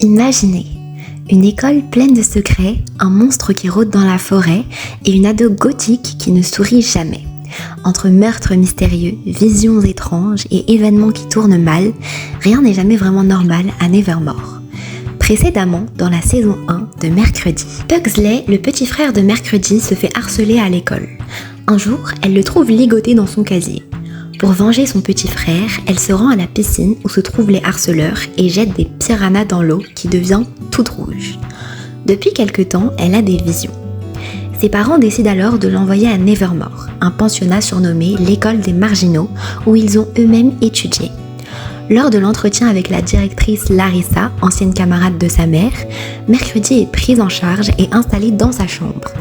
Imaginez une école pleine de secrets, un monstre qui rôde dans la forêt et une ado gothique qui ne sourit jamais. Entre meurtres mystérieux, visions étranges et événements qui tournent mal, rien n'est jamais vraiment normal à Nevermore. Précédemment, dans la saison 1 de Mercredi, Pugsley, le petit frère de Mercredi, se fait harceler à l'école. Un jour, elle le trouve ligoté dans son casier. Pour venger son petit frère, elle se rend à la piscine où se trouvent les harceleurs et jette des piranhas dans l'eau qui devient toute rouge. Depuis quelque temps, elle a des visions. Ses parents décident alors de l'envoyer à Nevermore, un pensionnat surnommé l'école des marginaux où ils ont eux-mêmes étudié. Lors de l'entretien avec la directrice Larissa, ancienne camarade de sa mère, Mercredi est prise en charge et installée dans sa chambre.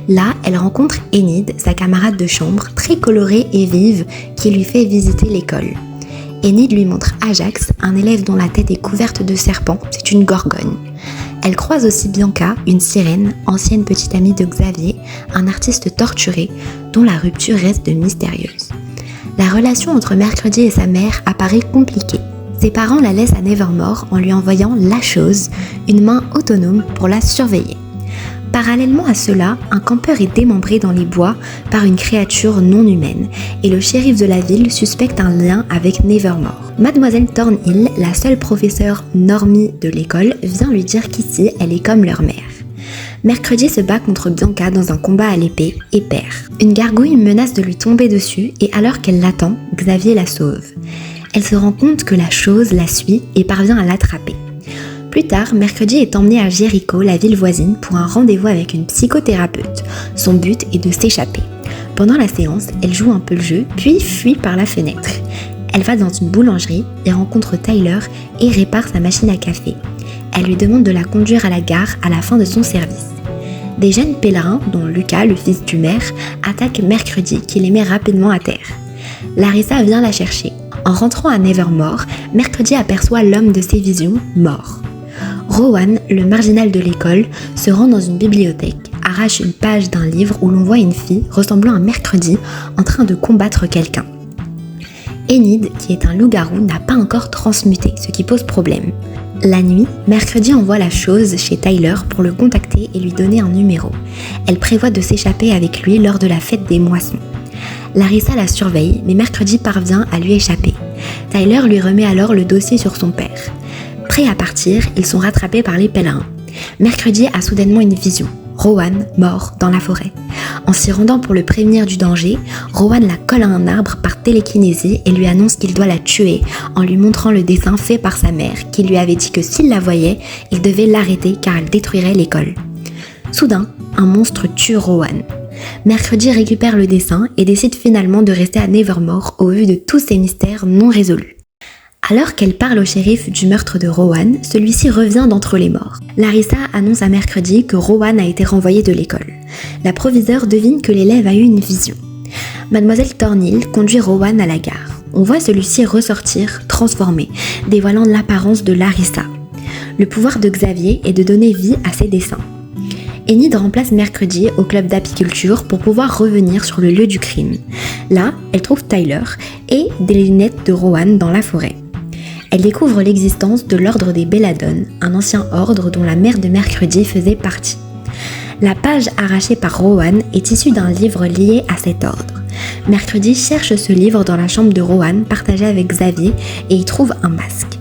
Là, elle rencontre Enid, sa camarade de chambre, très colorée et vive, qui lui fait visiter l'école. Enid lui montre Ajax, un élève dont la tête est couverte de serpents, c'est une gorgone. Elle croise aussi Bianca, une sirène, ancienne petite amie de Xavier, un artiste torturé, dont la rupture reste mystérieuse. La relation entre Mercredi et sa mère apparaît compliquée. Ses parents la laissent à Nevermore en lui envoyant la chose, une main autonome pour la surveiller. Parallèlement à cela, un campeur est démembré dans les bois par une créature non humaine et le shérif de la ville suspecte un lien avec Nevermore. Mademoiselle Thornhill, la seule professeure normie de l'école, vient lui dire qu'ici elle est comme leur mère. Mercredi se bat contre Bianca dans un combat à l'épée et perd. Une gargouille menace de lui tomber dessus et alors qu'elle l'attend, Xavier la sauve. Elle se rend compte que la chose la suit et parvient à l'attraper. Plus tard, Mercredi est emmenée à Jericho, la ville voisine, pour un rendez-vous avec une psychothérapeute. Son but est de s'échapper. Pendant la séance, elle joue un peu le jeu, puis fuit par la fenêtre. Elle va dans une boulangerie et rencontre Tyler et répare sa machine à café. Elle lui demande de la conduire à la gare à la fin de son service. Des jeunes pèlerins, dont Lucas, le fils du maire, attaquent Mercredi qui les met rapidement à terre. Larissa vient la chercher. En rentrant à Nevermore, Mercredi aperçoit l'homme de ses visions, mort. Rowan, le marginal de l'école, se rend dans une bibliothèque, arrache une page d'un livre où l'on voit une fille ressemblant à Mercredi en train de combattre quelqu'un. Enid, qui est un loup-garou, n'a pas encore transmuté, ce qui pose problème. La nuit, Mercredi envoie la chose chez Tyler pour le contacter et lui donner un numéro. Elle prévoit de s'échapper avec lui lors de la fête des moissons. Larissa la surveille, mais Mercredi parvient à lui échapper. Tyler lui remet alors le dossier sur son père. Prêts à partir, ils sont rattrapés par les pèlerins. Mercredi a soudainement une vision. Rowan, mort dans la forêt. En s'y rendant pour le prévenir du danger, Rowan la colle à un arbre par télékinésie et lui annonce qu'il doit la tuer en lui montrant le dessin fait par sa mère qui lui avait dit que s'il la voyait, il devait l'arrêter car elle détruirait l'école. Soudain, un monstre tue Rowan. Mercredi récupère le dessin et décide finalement de rester à Nevermore au vu de tous ces mystères non résolus. Alors qu'elle parle au shérif du meurtre de Rowan, celui-ci revient d'entre les morts. Larissa annonce à Mercredi que Rowan a été renvoyé de l'école. La proviseure devine que l'élève a eu une vision. Mademoiselle Thornhill conduit Rowan à la gare. On voit celui-ci ressortir, transformé, dévoilant l'apparence de Larissa. Le pouvoir de Xavier est de donner vie à ses dessins. Enid remplace Mercredi au club d'apiculture pour pouvoir revenir sur le lieu du crime. Là, elle trouve Tyler et des lunettes de Rowan dans la forêt. Elle découvre l'existence de l'ordre des Belladone, un ancien ordre dont la mère de Mercredi faisait partie. La page arrachée par Rowan est issue d'un livre lié à cet ordre. Mercredi cherche ce livre dans la chambre de Rowan partagée avec Xavier et y trouve un masque.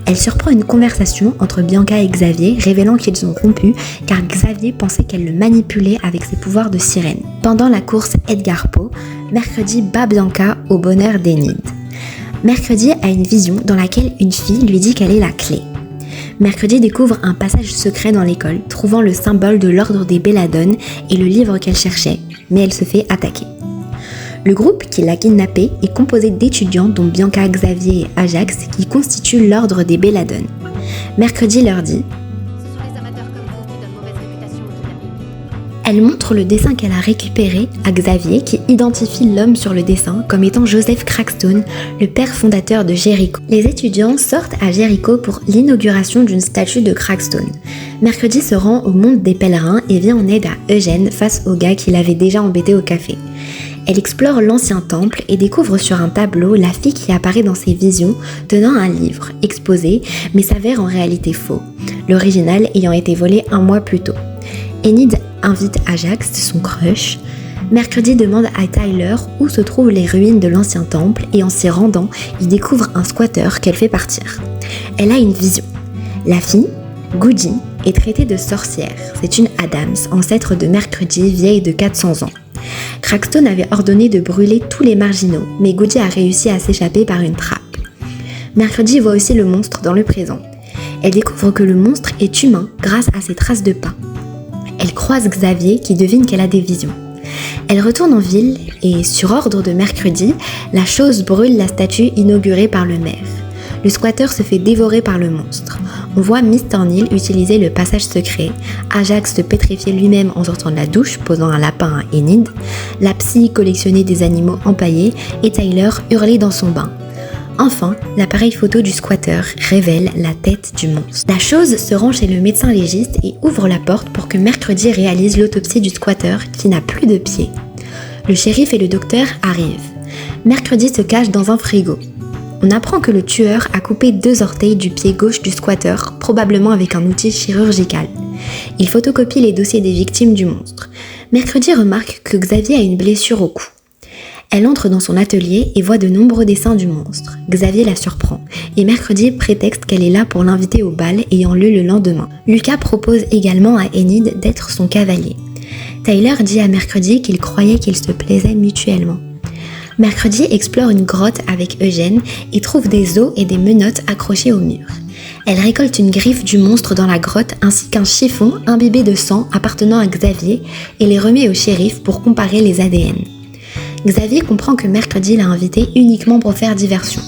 Elle surprend une conversation entre Bianca et Xavier révélant qu'ils ont rompu car Xavier pensait qu'elle le manipulait avec ses pouvoirs de sirène. Pendant la course Edgar Poe, Mercredi bat Bianca au bonheur d'Enid. Mercredi a une vision dans laquelle une fille lui dit qu'elle est la clé. Mercredi découvre un passage secret dans l'école, trouvant le symbole de l'ordre des Belladone et le livre qu'elle cherchait, mais elle se fait attaquer. Le groupe qui l'a kidnappée est composé d'étudiants dont Bianca, Xavier et Ajax qui constituent l'ordre des Belladone. Mercredi leur dit Elle montre le dessin qu'elle a récupéré à Xavier qui identifie l'homme sur le dessin comme étant Joseph Crackstone, le père fondateur de Jericho. Les étudiants sortent à Jericho pour l'inauguration d'une statue de Crackstone. Mercredi se rend au monde des pèlerins et vient en aide à Eugène face au gars qui l'avait déjà embêté au café. Elle explore l'ancien temple et découvre sur un tableau la fille qui apparaît dans ses visions tenant un livre exposé mais s'avère en réalité faux, l'original ayant été volé 1 mois plus tôt. Enid invite Ajax, son crush. Mercredi demande à Tyler où se trouvent les ruines de l'ancien temple et en s'y rendant, il découvre un squatter qu'elle fait partir. Elle a une vision. La fille, Goody, est traitée de sorcière. C'est une Addams, ancêtre de Mercredi, vieille de 400 ans. Crackstone avait ordonné de brûler tous les marginaux, mais Goody a réussi à s'échapper par une trappe. Mercredi voit aussi le monstre dans le présent. Elle découvre que le monstre est humain grâce à ses traces de pas. Elle croise Xavier qui devine qu'elle a des visions. Elle retourne en ville et, sur ordre de Mercredi, la chose brûle la statue inaugurée par le maire. Le squatter se fait dévorer par le monstre. On voit Mr. Neal utiliser le passage secret, Ajax se pétrifier lui-même en sortant de la douche, posant un lapin à Enid, la psy collectionner des animaux empaillés et Tyler hurler dans son bain. Enfin, l'appareil photo du squatter révèle la tête du monstre. La chose se rend chez le médecin légiste et ouvre la porte pour que Mercredi réalise l'autopsie du squatter qui n'a plus de pied. Le shérif et le docteur arrivent. Mercredi se cache dans un frigo. On apprend que le tueur a coupé 2 orteils du pied gauche du squatter, probablement avec un outil chirurgical. Il photocopie les dossiers des victimes du monstre. Mercredi remarque que Xavier a une blessure au cou. Elle entre dans son atelier et voit de nombreux dessins du monstre. Xavier la surprend et Mercredi prétexte qu'elle est là pour l'inviter au bal ayant lieu le lendemain. Lucas propose également à Enid d'être son cavalier. Tyler dit à Mercredi qu'il croyait qu'ils se plaisaient mutuellement. Mercredi explore une grotte avec Eugène et trouve des os et des menottes accrochées au mur. Elle récolte une griffe du monstre dans la grotte ainsi qu'un chiffon imbibé de sang appartenant à Xavier et les remet au shérif pour comparer les ADN. Xavier comprend que Mercredi l'a invité uniquement pour faire diversion.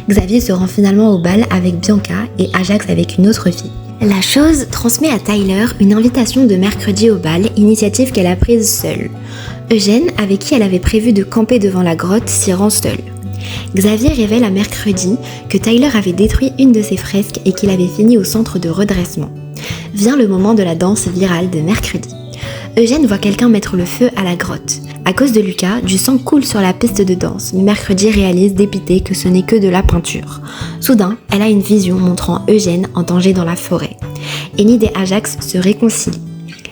Xavier se rend finalement au bal avec Bianca et Ajax avec une autre fille. La chose transmet à Tyler une invitation de Mercredi au bal, initiative qu'elle a prise seule. Eugène, avec qui elle avait prévu de camper devant la grotte, s'y rend seul. Xavier révèle à Mercredi que Tyler avait détruit une de ses fresques et qu'il avait fini au centre de redressement. Vient le moment de la danse virale de Mercredi. Eugène voit quelqu'un mettre le feu à la grotte. À cause de Lucas, du sang coule sur la piste de danse, mais Mercredi réalise dépité que ce n'est que de la peinture. Soudain, elle a une vision montrant Eugène en danger dans la forêt. Enid et Ajax se réconcilient.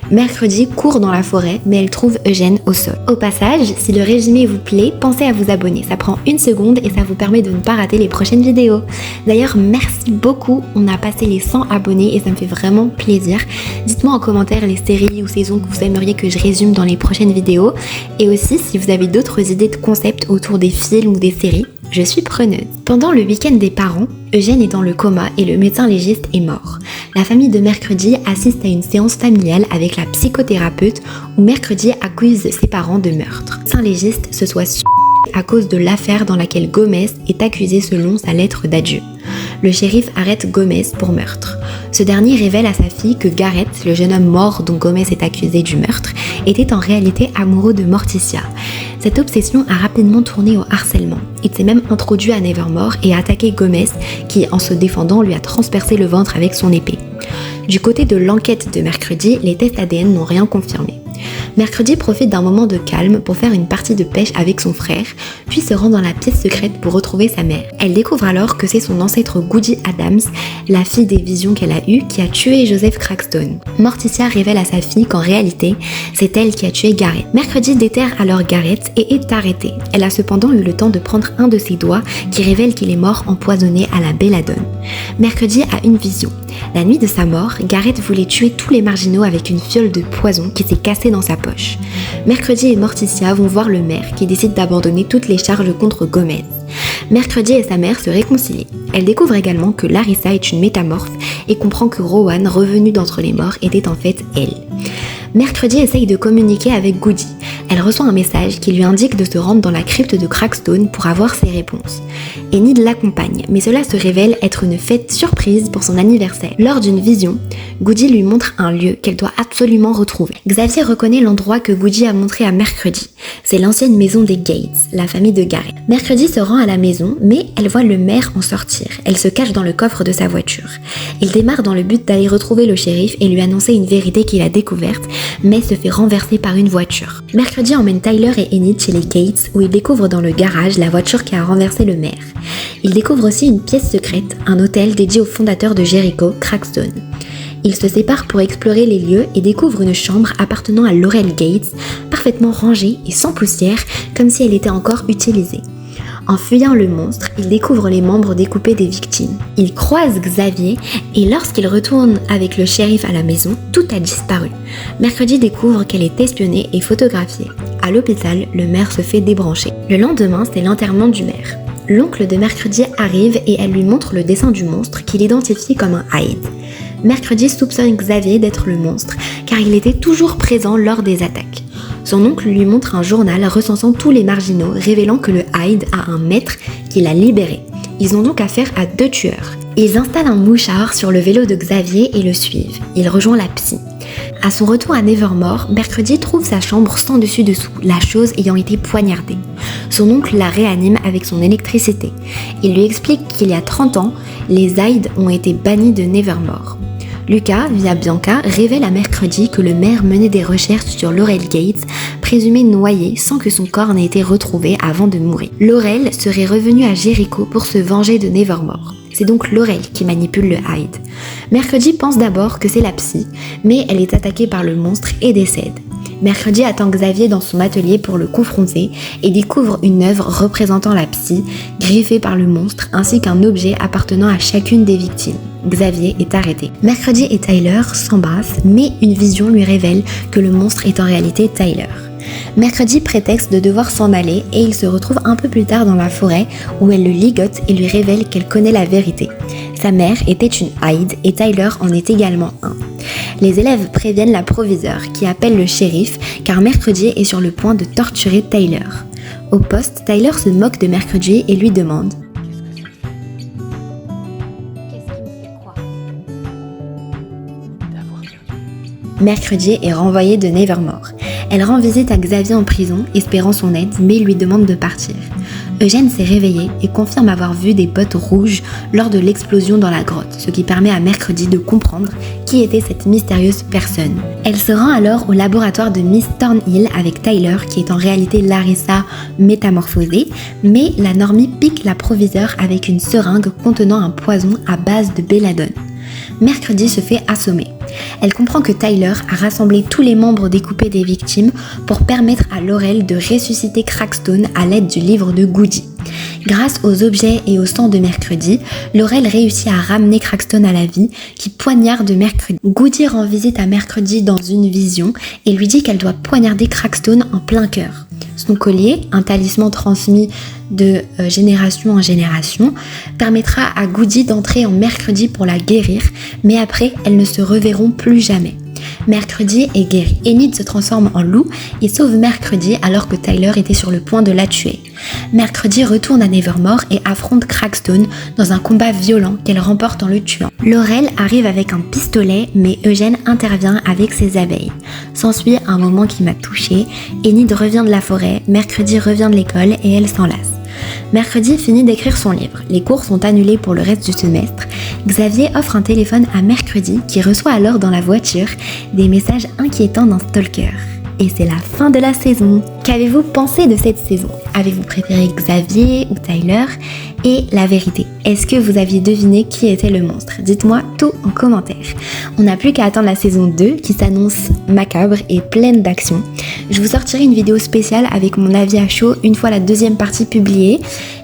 Mercredi court dans la forêt, mais elle trouve Eugène au sol. Au passage, si le résumé vous plaît, pensez à vous abonner. Ça prend 1 seconde et ça vous permet de ne pas rater les prochaines vidéos. D'ailleurs, merci beaucoup. On a passé les 100 abonnés et ça me fait vraiment plaisir. Dites-moi en commentaire les séries ou saisons que vous aimeriez que je résume dans les prochaines vidéos. Et aussi, si vous avez d'autres idées de concepts autour des films ou des séries, je suis preneuse. Pendant le week-end des parents, Eugène est dans le coma et le médecin légiste est mort. La famille de Mercredi assiste à une séance familiale avec la psychothérapeute où Mercredi accuse ses parents de meurtre. Le médecin légiste se soit suicidé à cause de l'affaire dans laquelle Gomez est accusé selon sa lettre d'adieu. Le shérif arrête Gomez pour meurtre. Ce dernier révèle à sa fille que Garrett, le jeune homme mort dont Gomez est accusé du meurtre, était en réalité amoureux de Morticia. Cette obsession a rapidement tourné au harcèlement. Il s'est même introduit à Nevermore et a attaqué Gomez, qui, en se défendant, lui a transpercé le ventre avec son épée. Du côté de l'enquête de Mercredi, les tests ADN n'ont rien confirmé. Mercredi profite d'un moment de calme pour faire une partie de pêche avec son frère, puis se rend dans la pièce secrète pour retrouver sa mère. Elle découvre alors que c'est son ancêtre Goody Addams, la fille des visions qu'elle a eues, qui a tué Joseph Crackstone. Morticia révèle à sa fille qu'en réalité, c'est elle qui a tué Garrett. Mercredi déterre alors Garrett et est arrêtée. Elle a cependant eu le temps de prendre un de ses doigts qui révèle qu'il est mort empoisonné à la belladone. Mercredi a une vision. La nuit de sa mort, Garrett voulait tuer tous les marginaux avec une fiole de poison qui s'est cassée dans sa poche. Mercredi et Morticia vont voir le maire qui décide d'abandonner toutes les charges contre Gomez. Mercredi et sa mère se réconcilient. Elle découvre également que Larissa est une métamorphe et comprend que Rowan, revenu d'entre les morts, était en fait elle. Mercredi essaye de communiquer avec Goody. Elle reçoit un message qui lui indique de se rendre dans la crypte de Crackstone pour avoir ses réponses. Enid l'accompagne, mais cela se révèle être une fête surprise pour son anniversaire. Lors d'une vision, Goody lui montre un lieu qu'elle doit absolument retrouver. Xavier reconnaît l'endroit que Goody a montré à Mercredi. C'est l'ancienne maison des Gates, la famille de Garrett. Mercredi se rend à la maison, mais elle voit le maire en sortir. Elle se cache dans le coffre de sa voiture. Il démarre dans le but d'aller retrouver le shérif et lui annoncer une vérité qu'il a découverte, mais se fait renverser par une voiture. Mercredi Mercredi emmène Tyler et Enid chez les Gates où ils découvrent dans le garage la voiture qui a renversé le maire. Ils découvrent aussi une pièce secrète, un hôtel dédié au fondateur de Jericho, Crackstone. Ils se séparent pour explorer les lieux et découvrent une chambre appartenant à Laurel Gates, parfaitement rangée et sans poussière, comme si elle était encore utilisée. En fuyant le monstre, ils découvrent les membres découpés des victimes. Ils croisent Xavier et lorsqu'ils retournent avec le shérif à la maison, tout a disparu. Mercredi découvre qu'elle est espionnée et photographiée. À l'hôpital, le maire se fait débrancher. Le lendemain, c'est l'enterrement du maire. L'oncle de Mercredi arrive et elle lui montre le dessin du monstre qu'il identifie comme un Hyde. Mercredi soupçonne Xavier d'être le monstre car il était toujours présent lors des attaques. Son oncle lui montre un journal recensant tous les marginaux, révélant que le Hyde a un maître qui l'a libéré. Ils ont donc affaire à 2 tueurs. Ils installent un mouchard sur le vélo de Xavier et le suivent. Il rejoint la psy. À son retour à Nevermore, Mercredi trouve sa chambre sans dessus-dessous, la chose ayant été poignardée. Son oncle la réanime avec son électricité. Il lui explique qu'il y a 30 ans, les Hyde ont été bannis de Nevermore. Lucas, via Bianca, révèle à Mercredi que le maire menait des recherches sur Laurel Gates, présumée noyée sans que son corps n'ait été retrouvé avant de mourir. Laurel serait revenue à Jericho pour se venger de Nevermore. C'est donc Laurel qui manipule le Hyde. Mercredi pense d'abord que c'est la psy, mais elle est attaquée par le monstre et décède. Mercredi attend Xavier dans son atelier pour le confronter et découvre une œuvre représentant la psy, griffée par le monstre, ainsi qu'un objet appartenant à chacune des victimes. Xavier est arrêté. Mercredi et Tyler s'embrassent, mais une vision lui révèle que le monstre est en réalité Tyler. Mercredi prétexte de devoir s'en aller et il se retrouve un peu plus tard dans la forêt où elle le ligote et lui révèle qu'elle connaît la vérité. Sa mère était une Hyde et Tyler en est également un. Les élèves préviennent la proviseure qui appelle le shérif car Mercredi est sur le point de torturer Tyler. Au poste, Tyler se moque de Mercredi et lui demande Mercredi est renvoyée de Nevermore. Elle rend visite à Xavier en prison, espérant son aide, mais lui demande de partir. Eugène s'est réveillé et confirme avoir vu des bottes rouges lors de l'explosion dans la grotte, ce qui permet à Mercredi de comprendre qui était cette mystérieuse personne. Elle se rend alors au laboratoire de Miss Thornhill avec Tyler, qui est en réalité Larissa métamorphosée, mais la normie pique la proviseure avec une seringue contenant un poison à base de belladone. Mercredi se fait assommer. Elle comprend que Tyler a rassemblé tous les membres découpés des victimes pour permettre à Laurel de ressusciter Crackstone à l'aide du livre de Goody. Grâce aux objets et au sang de Mercredi, Laurel réussit à ramener Crackstone à la vie, qui poignarde Mercredi. Goody rend visite à Mercredi dans une vision et lui dit qu'elle doit poignarder Crackstone en plein cœur. Son collier, un talisman transmis de génération en génération, permettra à Goody d'entrer en Mercredi pour la guérir, mais après, elles ne se reverront plus jamais. Mercredi est guéri. Enid se transforme en loup et sauve Mercredi alors que Tyler était sur le point de la tuer. Mercredi retourne à Nevermore et affronte Crackstone dans un combat violent qu'elle remporte en le tuant. Laurel arrive avec un pistolet, mais Eugène intervient avec ses abeilles. S'ensuit un moment qui m'a touchée. Enid revient de la forêt, Mercredi revient de l'école et elle s'enlace. Mercredi finit d'écrire son livre. Les cours sont annulés pour le reste du semestre. Xavier offre un téléphone à Mercredi qui reçoit alors dans la voiture des messages inquiétants d'un stalker. Et c'est la fin de la saison. Qu'avez-vous pensé de cette saison? Avez-vous préféré Xavier ou Tyler? Et la vérité, est-ce que vous aviez deviné qui était le monstre? Dites-moi tout en commentaire. On n'a plus qu'à attendre la saison 2 qui s'annonce macabre et pleine d'action. Je vous sortirai une vidéo spéciale avec mon avis à chaud une fois la deuxième partie publiée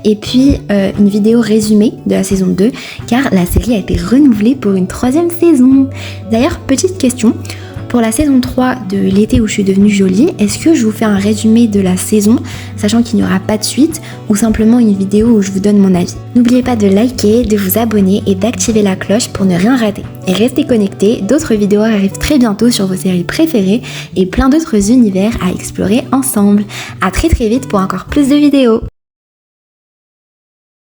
et puis une vidéo résumée de la saison 2 car la série a été renouvelée pour une 3e saison. D'ailleurs, petite question. Pour la saison 3 de l'été où je suis devenue jolie, est-ce que je vous fais un résumé de la saison, sachant qu'il n'y aura pas de suite, ou simplement une vidéo où je vous donne mon avis? N'oubliez pas de liker, de vous abonner et d'activer la cloche pour ne rien rater. Et restez connectés, d'autres vidéos arrivent très bientôt sur vos séries préférées et plein d'autres univers à explorer ensemble. À très vite pour encore plus de vidéos.